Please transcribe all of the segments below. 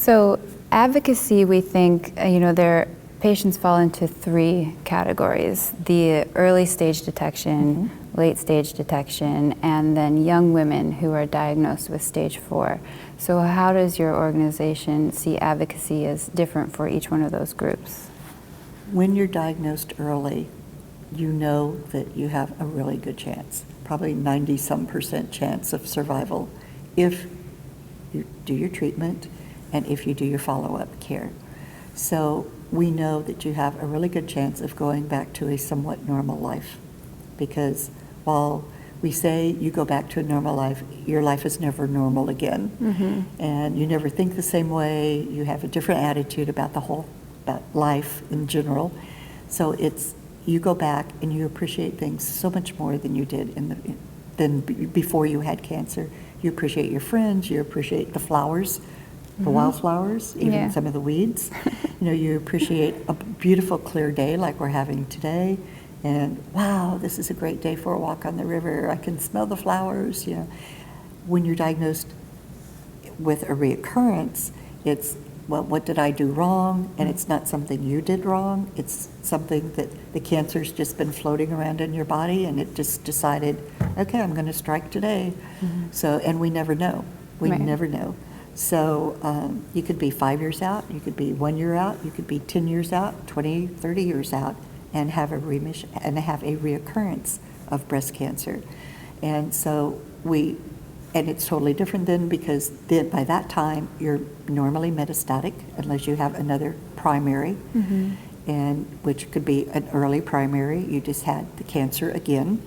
So advocacy, we think, their patients fall into 3 categories: the early stage detection, late stage detection, and then young women who are diagnosed with stage 4. So how does your organization see advocacy as different for each one of those groups? When you're diagnosed early, you know that you have a really good chance, probably 90-some% chance of survival if you do your treatment and if you do your follow-up care. So we know that you have a really good chance of going back to a somewhat normal life, because while we say you go back to a normal life, your life is never normal again. And you never think the same way. You have a different attitude about about life in general. So you go back and you appreciate things so much more than you did than before you had cancer. You appreciate your friends, you appreciate the flowers, the wildflowers, even some of the weeds. You appreciate a beautiful clear day like we're having today. And wow, this is a great day for a walk on the river. I can smell the flowers. When you're diagnosed with a reoccurrence, it's, well, what did I do wrong? And it's not something you did wrong. It's something that the cancer's just been floating around in your body, and it just decided, okay, I'm going to strike today. So, and we never know. We never know. So you could be 5 years out, you could be 1 year out, you could be 10 years out, 20, 30 years out, and have a remission and have a reoccurrence of breast cancer. And so and it's totally different then, because then by that time you're normally metastatic unless you have another primary, and which could be an early primary. You just had the cancer again,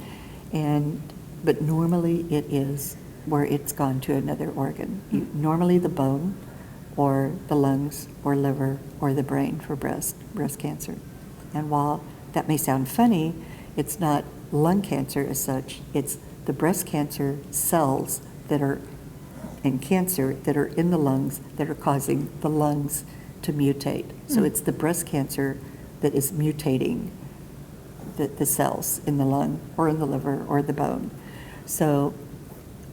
but normally it is where it's gone to another organ. Normally the bone or the lungs or liver or the brain for breast cancer. And while that may sound funny, it's not lung cancer as such, it's the breast cancer cells that are in cancer that are in the lungs that are causing the lungs to mutate. So it's the breast cancer that is mutating the cells in the lung or in the liver or the bone. So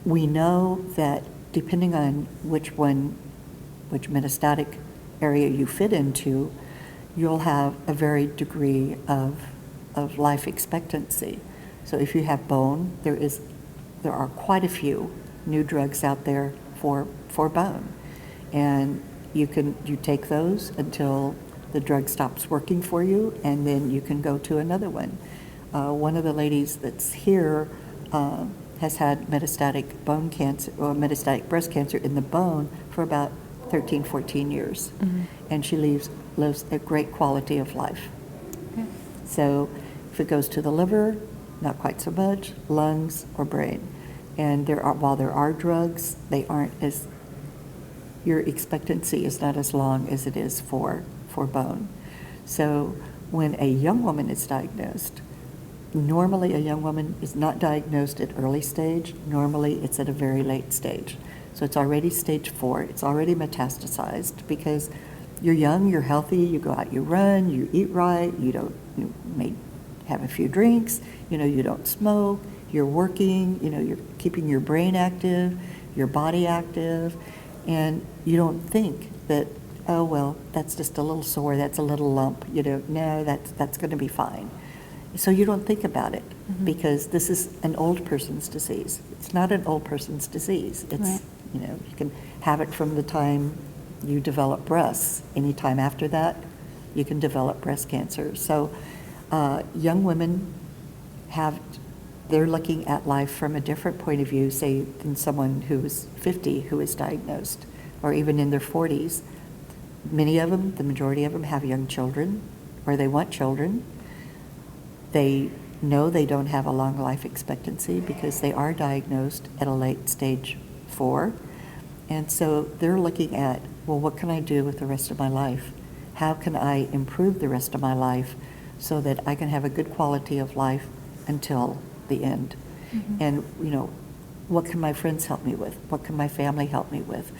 we know that depending on which metastatic area you fit into, you'll have a varied degree of life expectancy. So if you have bone, there are quite a few new drugs out there for bone, and you take those until the drug stops working for you, and then you can go to another one. One of the ladies that's here has had metastatic bone cancer or metastatic breast cancer in the bone for about 13, 14 years, and she lives a great quality of life. So if it goes to the liver, not quite so much, lungs or brain. And while there are drugs, they aren't your expectancy is not as long as it is for bone. So when a young woman is diagnosed, normally a young woman is not diagnosed at early stage, normally it's at a very late stage. So it's already stage 4, it's already metastasized, because you're young, you're healthy, you go out, you run, you eat right, you may have a few drinks, you don't smoke, you're working, you're keeping your brain active, your body active, and you don't think that, oh, well, that's just a little sore, that's a little lump, no, that's going to be fine. So you don't think about it, because this is an old person's disease. It's not an old person's disease. It's, you can have it from the time you develop breasts. Any time after that, you can develop breast cancer. So young women they're looking at life from a different point of view, say, than someone who is 50 who is diagnosed, or even in their 40s. Many of them, the majority of them, have young children, or they want children. They know they don't have a long life expectancy because they are diagnosed at a late stage 4. And so they're looking at, well, what can I do with the rest of my life? How can I improve the rest of my life so that I can have a good quality of life until the end? And, what can my friends help me with? What can my family help me with?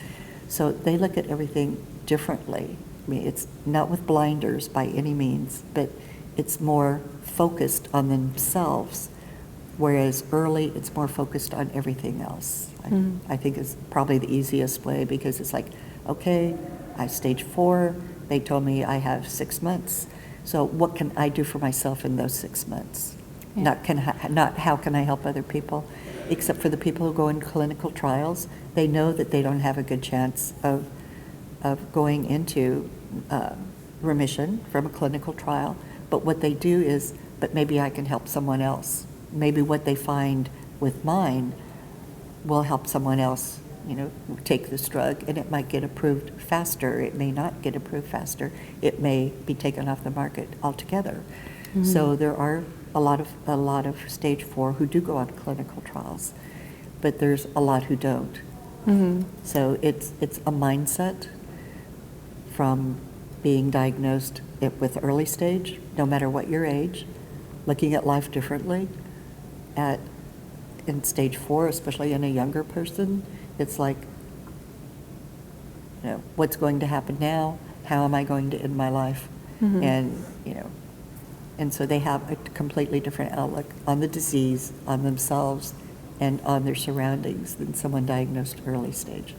So they look at everything differently. I mean, it's not with blinders by any means, but it's more focused on themselves, whereas early it's more focused on everything else. I think it's probably the easiest way, because it's like, okay, I stage 4, they told me I have 6 months. So what can I do for myself in those 6 months? Yeah. Not how can I help other people, except for the people who go in clinical trials. They know that they don't have a good chance of going into remission from a clinical trial. But what they do is, but maybe I can help someone else. Maybe what they find with mine will help someone else, take this drug, and it might get approved faster. It may not get approved faster. It may be taken off the market altogether. Mm-hmm. So there are a lot of stage 4 who do go on clinical trials, but there's a lot who don't. Mm-hmm. So it's a mindset from being diagnosed with early stage, no matter what your age, looking at life differently. In stage 4, especially in a younger person, it's like, what's going to happen now? How am I going to end my life? Mm-hmm. And so they have a completely different outlook on the disease, on themselves, and on their surroundings than someone diagnosed early stage.